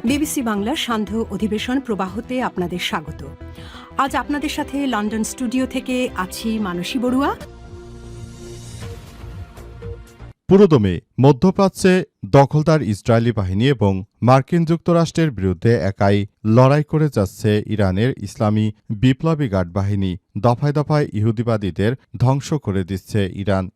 BBC বাংলার সান্ধ্য অধিবেশন প্রবাহতে আপনাদের স্বাগত। আজ আপনাদের সাথে লন্ডন স্টুডিও থেকে আছি মানসী বড়ুয়া। পুরোদমে মধ্যপ্রাচ্যে দখলদার ইসরায়েলি বাহিনী এবং মার্কিন যুক্তরাষ্ট্রের বিরুদ্ধে একাই লড়াই করে যাচ্ছে ইরানের ইসলামী বিপ্লবী গার্ড বাহিনী। দফায় দফায় ইহুদিবাদীদের ধ্বংস করে দিচ্ছে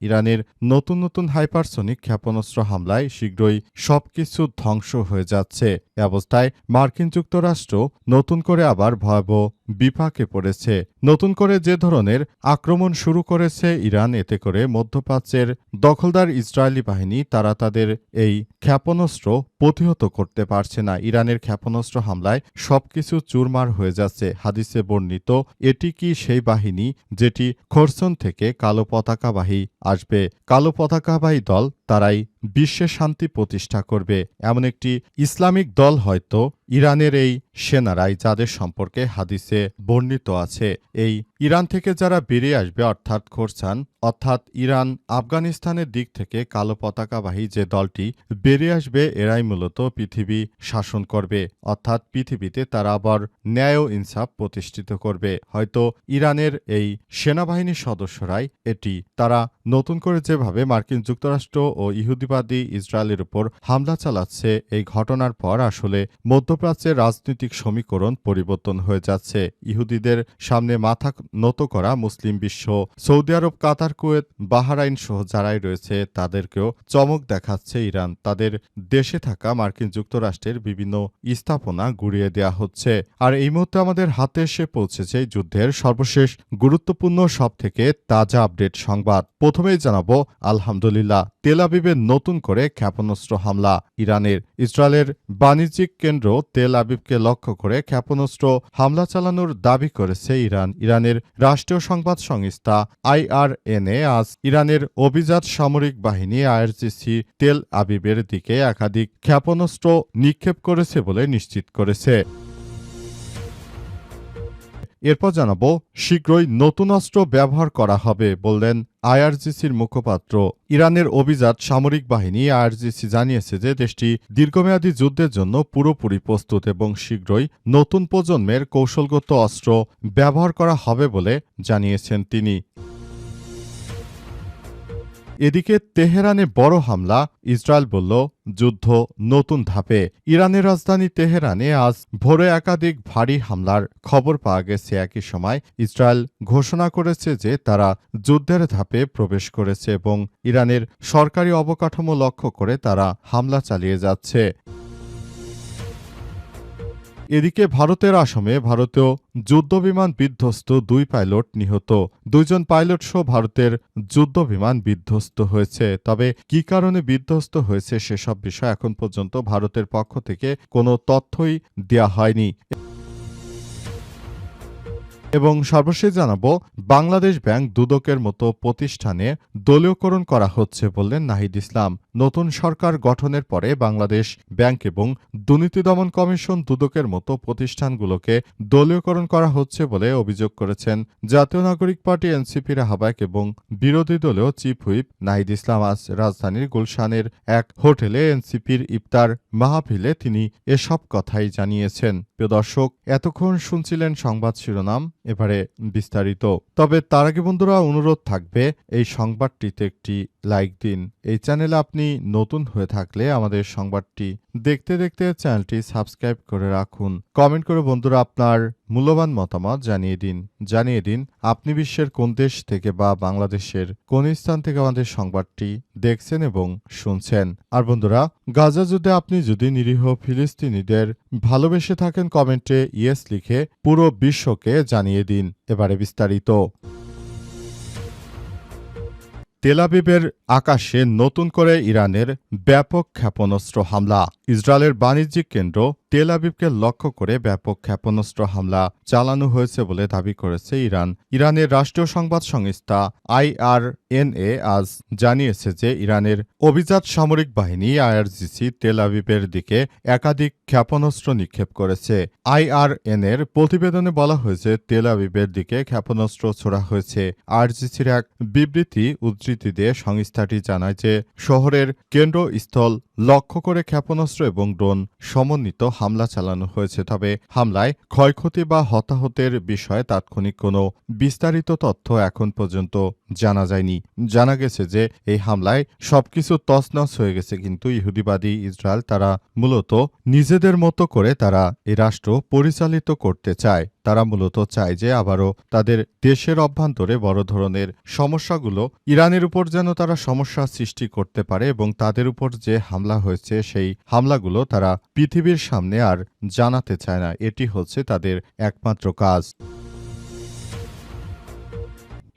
ইরানের নতুন নতুন হাইপারসনিক ক্ষেপণাস্ত্র হামলায় শীঘ্রই সবকিছু ধ্বংস হয়ে যাচ্ছে। এ অবস্থায় মার্কিন যুক্তরাষ্ট্র নতুন করে আবার ভয়াবহ বিপাকে পড়েছে। নতুন করে যে ধরনের আক্রমণ শুরু করেছে ইরান, এতে করে মধ্যপ্রাচ্যের দখলদার ইসরায়েলি বাহিনী তারা তাদের এই ক্ষেপণাস্ত্র প্রতিহত করতে পারছে না। ইরানের ক্ষেপণাস্ত্র হামলায় সবকিছু চুরমার হয়ে যাচ্ছে। হাদিসে বর্ণিত এটি কি সেই বাহিনী যেটি খোরসন থেকে কালো পতাকাবাহী আসবে? কালো পতাকাবাহী দল তারাই বিশ্বে শান্তি প্রতিষ্ঠা করবে, এমন একটি ইসলামিক দল হয়তো ইরানের এই সেনারাই, যাদের সম্পর্কে হাদিসে বর্ণিত আছে। এই ইরান থেকে যারা বেরিয়ে আসবে অর্থাৎ খোরসান, অর্থাৎ ইরান আফগানিস্তানের দিক থেকে কালো পতাকাবাহী যে দলটি বেরিয়ে আসবে, এরাই মূলত পৃথিবী শাসন করবে। অর্থাৎ পৃথিবীতে তারা আবার ন্যায় ও ইনসাফ প্রতিষ্ঠিত করবে। হয়তো ইরানের এই সেনাবাহিনীর সদস্যরাই এটি। তারা নতুন করে যেভাবে মার্কিন যুক্তরাষ্ট্র ও ইহুদিবাদী ইসরায়েলের উপর হামলা চালাচ্ছে, এই ঘটনার পর আসলে মধ্যপ্রাচ্যের রাজনৈতিক সমীকরণ পরিবর্তন হয়ে যাচ্ছে। ইহুদিদের সামনে মাথা নত করা মুসলিম বিশ্ব, সৌদি আরব, কাতার, কুয়েত, বাহরাইন সহ যারাই রয়েছে তাদেরকেও চমক দেখাচ্ছে ইরান। তাদের দেশে থাকা মার্কিন যুক্তরাষ্ট্রের বিভিন্ন স্থাপনা গুড়িয়ে দেওয়া হচ্ছে। আর এই মুহূর্তে আমাদের হাতে এসে পৌঁছেছে যুদ্ধের সর্বশেষ গুরুত্বপূর্ণ সবথেকে তাজা আপডেট সংবাদ। প্রথমেই জানাবো আলহামদুলিল্লাহ, তেল আবিবে নতুন করে ক্ষেপণাস্ত্র হামলা। ইসরায়েলের বাণিজ্যিক কেন্দ্র তেল আবিবকে লক্ষ্য করে ক্ষেপণাস্ত্র হামলা চালানোর দাবি করেছে ইরানের রাষ্ট্রীয় সংবাদ সংস্থা IRNA আজ ইরানের অভিজাত সামরিক বাহিনী IRGC তেল আবিবের দিকে একাধিক ক্ষেপণাস্ত্র নিক্ষেপ করেছে বলে নিশ্চিত করেছে। এরপর জানাবো, শীঘ্রই নতুন অস্ত্র ব্যবহার করা হবে বললেন IRGCর মুখপাত্র। ইরানের অভিজাত সামরিক বাহিনী IRGC জানিয়েছে যে দেশটি দীর্ঘমেয়াদী যুদ্ধের জন্য পুরোপুরি প্রস্তুত এবং শীঘ্রই নতুন প্রজন্মের কৌশলগত অস্ত্র ব্যবহার করা হবে বলে জানিয়েছেন তিনি। এদিকে তেহরানে বড় হামলা, ইসরায়েল বলল যুদ্ধ নতুন ধাপে। ইরানের রাজধানী তেহরানে আজ ভোরে একাধিক ভারী হামলার খবর পাওয়া গেছে। একই সময় ইসরায়েল ঘোষণা করেছে যে তারা যুদ্ধের ধাপে প্রবেশ করেছে এবং ইরানের সরকারি অবকাঠামো লক্ষ্য করে তারা হামলা চালিয়ে যাচ্ছে। এদিকে ভারতের আসামে ভারতীয় যুদ্ধবিমান বিধ্বস্ত, 2 পাইলট নিহত। 2 জন পাইলট সহ ভারতের যুদ্ধবিমান বিধ্বস্ত হয়েছে। তবে কী কারণে বিধ্বস্ত হয়েছে সেসব বিষয় এখন পর্যন্ত ভারতের পক্ষ থেকে কোনো তথ্যই দেওয়া হয়নি। এবং সর্বশেষ জানাবো, বাংলাদেশ ব্যাংক, দুদকের মতো প্রতিষ্ঠানে দলীয়করণ করা হচ্ছে বললেন নাহিদ ইসলাম। নতুন সরকার গঠনের পরে বাংলাদেশ ব্যাংক এবং দুর্নীতি দমন কমিশন, দুদকের মতো প্রতিষ্ঠানগুলোকে দলীয়করণ করা হচ্ছে বলে অভিযোগ করেছেন জাতীয় নাগরিক পার্টি এনসিপির আহ্বায়ক এবং বিরোধী দলীয় চিফ হুইপ নাহিদ ইসলাম। আজ রাজধানীর গুলশানের এক হোটেলে এনসিপির ইফতার মাহফিলে তিনি এসব কথাই জানিয়েছেন। প্রিয় দর্শক, এতক্ষণ শুনছিলেন সংবাদ শিরোনাম, এবারে বিস্তারিত। তবে তার আগে বন্ধুরা, অনুরোধ থাকবে এই সংবাদটিতে একটি লাইক দিন। এই চ্যানেলে আপনি নতুন হয়ে থাকলে আমাদের সংবাদটি দেখতে দেখতে চ্যানেলটি সাবস্ক্রাইব করে রাখুন। কমেন্ট করে বন্ধুরা আপনার মূল্যবান মতামত জানিয়ে দিন আপনি বিশ্বের কোন দেশ থেকে বা বাংলাদেশের কোন স্থান থেকে আমাদের সংবাদটি দেখছেন এবং শুনছেন। আর বন্ধুরা, গাজা যুদ্ধে আপনি যদি নিরীহ ফিলিস্তিনিদের ভালোবেসে থাকেন, কমেন্টে ইয়েস লিখে পুরো বিশ্বকে জানিয়ে দিন। এবারে বিস্তারিত। তেল আবিবের আকাশে নতুন করে ইরানের ব্যাপক ক্ষেপণাস্ত্র হামলা। ইসরায়েলের বাণিজ্যিক কেন্দ্র তেল আবিবকে লক্ষ্য করে ব্যাপক ক্ষেপণাস্ত্র হামলা চালানো হয়েছে বলে দাবি করেছে ইরানের রাষ্ট্রীয় সংবাদ সংস্থা IRNA আজ জানিয়েছে যে ইরানের অভিজাত সামরিক বাহিনী IRGC তেল আবিবের দিকে একাধিক ক্ষেপণাস্ত্র নিক্ষেপ করেছে। IRNA-র প্রতিবেদনে বলা হয়েছে তেল আবিবের দিকে ক্ষেপণাস্ত্র ছোড়া হয়েছে। IRGC-র এক বিবৃতি উদ্ধৃতি দিয়ে সংস্থাটি জানায় যে শহরের কেন্দ্রস্থল লক্ষ্য করে ক্ষেপণাস্ত্র এবং ড্রোন সমন্বিত হামলা চালানো হয়েছে, তবে হামলায় ক্ষয়ক্ষতি বা হতাহতের বিষয়ে তাৎক্ষণিক কোনো বিস্তারিত তথ্য এখন পর্যন্ত জানা যায়নি। জানা গেছে যে এই হামলায় সবকিছু তছনছ হয়ে গেছে, কিন্তু ইহুদিবাদী ইসরায়েল তারা মূলত নিজেদের মতো করে তারা এই রাষ্ট্র পরিচালিত করতে চায়। তারা মূলত চায় যে আবারও তাদের দেশের অভ্যন্তরে বড় ধরনের সমস্যাগুলো ইরানের উপর যেন তারা সমস্যা সৃষ্টি করতে পারে এবং তাদের উপর যে হামলা হয়েছে সেই হামলাগুলো তারা পৃথিবীর সামনে আর জানাতে চায় না। এটি হচ্ছে তাদের একমাত্র কাজ।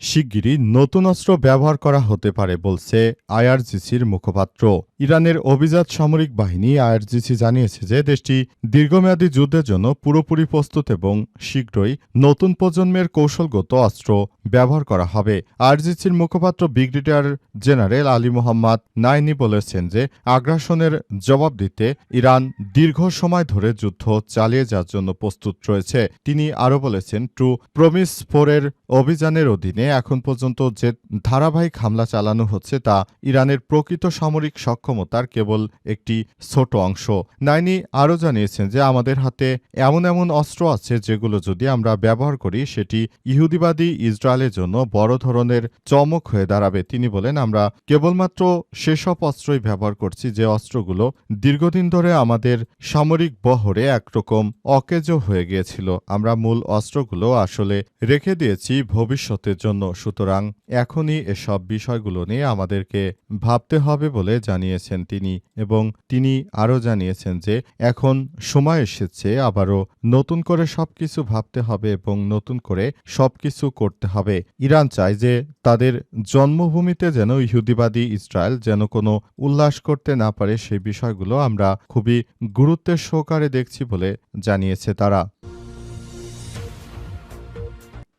শিগগিরই নতুন অস্ত্র ব্যবহার করা হতে পারে বলছে আইআরজিসির মুখপাত্র। ইরানের অভিজাত সামরিক বাহিনী আইআরজিসি জানিয়েছে যে দেশটি দীর্ঘমেয়াদী যুদ্ধের জন্য পুরোপুরি প্রস্তুত এবং শীঘ্রই নতুন প্রজন্মের কৌশলগত অস্ত্র ব্যবহার করা হবে। আইআরজিসির মুখপাত্র ব্রিগেডিয়ার জেনারেল আলী মোহাম্মদ নাইনি বলেছেন যে আগ্রাসনের জবাব দিতে ইরান দীর্ঘ সময় ধরে যুদ্ধ চালিয়ে যাওয়ার জন্য প্রস্তুত রয়েছে। তিনি আরও বলেছেন, ট্রু প্রমিস 4 এর অভিযানের অধীনে এখন পর্যন্ত যে ধারাবাহিক হামলা চালানো হচ্ছে তা ইরানের প্রকৃত সামরিক সক্ষমতার কেবল একটি ছোট অংশ। নাইনি আরও জানিয়েছেন যে আমাদের হাতে এমন এমন অস্ত্র আছে যেগুলো যদি আমরা ব্যবহার করি সেটি ইহুদিবাদী ইসরায়েলের জন্য বড় ধরনের চমক হয়ে দাঁড়াবে। তিনি বলেন, আমরা কেবলমাত্র সেসব অস্ত্রই ব্যবহার করছি যে অস্ত্রগুলো দীর্ঘদিন ধরে আমাদের সামরিক বহরে একরকম অকেজো হয়ে গিয়েছিল। আমরা মূল অস্ত্রগুলো আসলে রেখে দিয়েছি ভবিষ্যতের জন্য। সুতরাং এখনই এসব বিষয়গুলো নিয়ে আমাদেরকে ভাবতে হবে বলে জানিয়েছেন তিনি। এবং তিনি আরও জানিয়েছেন যে এখন সময় এসেছে আবারও নতুন করে সবকিছু ভাবতে হবে এবং নতুন করে সবকিছু করতে হবে। ইরান চায় যে তাদের জন্মভূমিতে যেন ইহুদিবাদী ইসরায়েল যেন কোনো উল্লাস করতে না পারে, সেই বিষয়গুলো আমরা খুবই গুরুত্বের সহকারে দেখছি বলে জানিয়েছে তারা।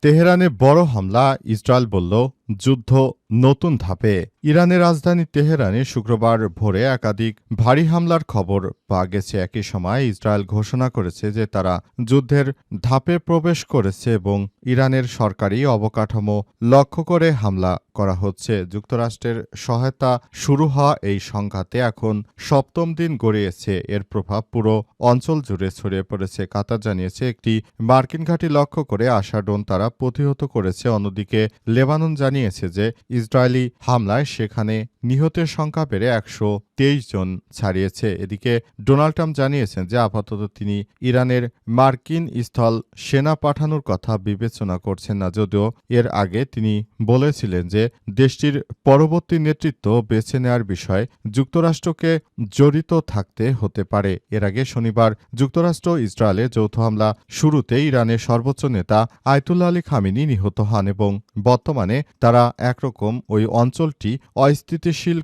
তেহরানে বড় হামলা, ইসরায়েল বলল যুদ্ধ নতুন ধাপে। ইরানের রাজধানী তেহরানে শুক্রবার ভোরে একাধিক ভারী হামলার খবর পাওয়া গেছে। একই সময় ইসরায়েল ঘোষণা করেছে যে তারা যুদ্ধের ধাপে প্রবেশ করেছে এবং ইরানের সরকারি অবকাঠামো লক্ষ্য করে হামলা করা হচ্ছে। যুক্তরাষ্ট্রের সহায়তা শুরু হওয়া এই সংঘাতে এখন 7ম দিন গড়িয়েছে। এর প্রভাব পুরো অঞ্চল জুড়ে ছড়িয়ে পড়েছে। কাতার জানিয়েছে একটি মার্কিন ঘাঁটি লক্ষ্য করে আসা ড্রোন তারা প্রতিহত করেছে। অন্যদিকে লেবানন জানিয়েছে যে ইসরায়েলি হামলায় সেখানে নিহতের সংখ্যা বেড়ে 123 জন ছাড়িয়েছে। এদিকে ডোনাল্ড ট্রাম্প জানিয়েছেন যে আপাতত তিনি ইরানের মার্কিন স্থল সেনা পাঠানোর কথা বিবেচনা করছেন না, যদিও এর আগে তিনি বলেছিলেন যে দেশটির পরবর্তী নেতৃত্ব বেছে নেওয়ার বিষয়ে যুক্তরাষ্ট্রকে জড়িত থাকতে হতে পারে। এর আগে শনিবার যুক্তরাষ্ট্র ইসরায়েলে যৌথ হামলা শুরুতে ইরানের সর্বোচ্চ নেতা আয়াতুল্লাহ আলী খামেনি নিহত হন এবং বর্তমানে তারা একরকম ওই অঞ্চলটি অস্থিতিশীল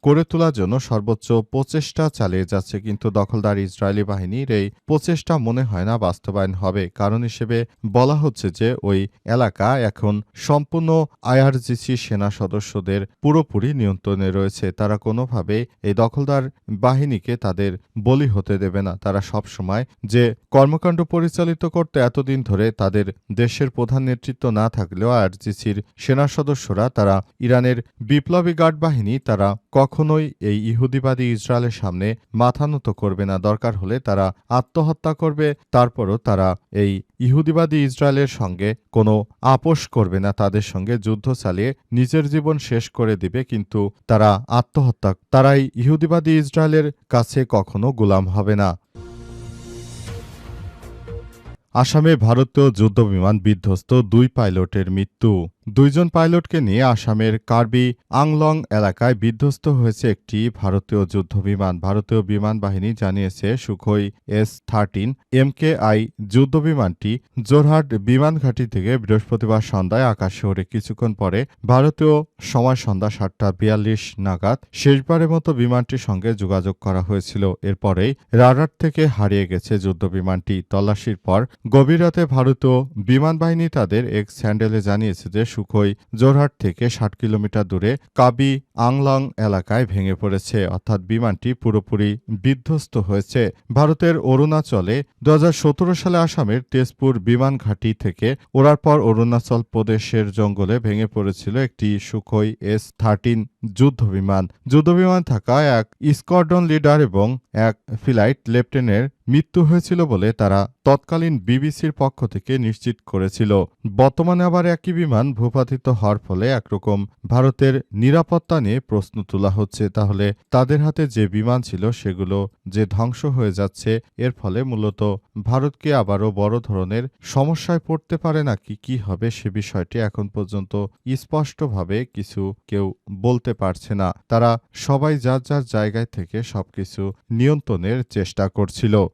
করে তোলার জন্য সর্বোচ্চ প্রচেষ্টা চালিয়ে যাচ্ছে। কিন্তু দখলদার ইসরায়েলি বাহিনীর এই প্রচেষ্টা মনে হয় না বাস্তবায়ন হবে। কারণ হিসেবে বলা হচ্ছে যে ওই এলাকা এখন সম্পূর্ণ আইআরজিসি সেনা সদস্যদের পুরোপুরি নিয়ন্ত্রণে রয়েছে। তারা কোনোভাবে এই দখলদার বাহিনীকে তাদের বলি হতে দেবে না। তারা সবসময় যে কর্মকাণ্ড পরিচালিত করতে এতদিন ধরে তাদের দেশের প্রধান নেতৃত্ব না থাকলেও আইআরজিসির সেনা সদস্যরা তারা ইরানের বিপ্লবী গার্ড বাহিনী তারা কখনোই এই ইহুদিবাদী ইসরায়েলের সামনে মাথা নত করবে না। দরকার হলে তারা আত্মহত্যা করবে, তারপরও তারা এই ইহুদিবাদী ইসরায়েলের সঙ্গে কোনো আপোষ করবে না। তাদের সঙ্গে যুদ্ধ চালিয়ে নিজের জীবন শেষ করে দিবে, কিন্তু তারাই ইহুদিবাদী ইসরায়েলের কাছে কখনো গোলাম হবে না। আসামে ভারতীয় যুদ্ধবিমান বিধ্বস্ত 2 পাইলটের মৃত্যু। 2 জন পাইলটকে নিয়ে আসামের কার্বি আংলং এলাকায় বিধ্বস্ত হয়েছে একটি ভারতীয় যুদ্ধবিমান। ভারতীয় বিমান বাহিনী জানিয়েছে সুখোই S-13 MKI যুদ্ধবিমানটি জোরহাট বিমান ঘাঁটি থেকে বৃহস্পতিবার সন্ধ্যায় আকাশে ওড়ে। কিছুক্ষণ পরে ভারতীয় সময় সন্ধ্যা 7:42 নাগাদ শেষবারের মতো বিমানটির সঙ্গে যোগাযোগ করা হয়েছিল। এরপরেই রাডার থেকে হারিয়ে গেছে যুদ্ধবিমানটি। তল্লাশির পর গভীর রাতে ভারতীয় বিমান বাহিনী তাদের এক্স হ্যান্ডেলে জানিয়েছে যে সুখোই জোরহাট থেকে 60 কিলোমিটার দূরে কাবি আংলং এলাকায় ভেঙে পড়েছে, অর্থাৎ বিমানটি পুরোপুরি বিধ্বস্ত হয়েছে। ভারতের অরুণাচলে 2017 সালে আসামের তেজপুর বিমান ঘাঁটি থেকে ওড়ার পর অরুণাচল প্রদেশের জঙ্গলে ভেঙে পড়েছিল একটি সুখোই S-13 যুদ্ধবিমান থাকা এক স্কোয়াড্রন লিডার এবং এক ফ্লাইট লেফটেন্যান্টের মৃত্যু হয়েছিল বলে তারা তৎকালীন বিবিসির পক্ষ থেকে নিশ্চিত করেছিল। বর্তমানে আবার একই বিমান ভূপাতিত হওয়ার ফলে একরকম ভারতের নিরাপত্তা নিয়ে প্রশ্ন তোলা হচ্ছে। তাহলে তাদের হাতে যে বিমান ছিল সেগুলো যে ধ্বংস হয়ে যাচ্ছে, এর ফলে মূলত ভারতকে আবারও বড় ধরনের সমস্যায় পড়তে পারে নাকি কি হবে সে বিষয়টি এখন পর্যন্ত স্পষ্টভাবে কিছু কেউ বলতে পারছে না। তারা সবাই যার যার জায়গায় থেকে সবকিছু নিয়ন্ত্রণের চেষ্টা করছিল।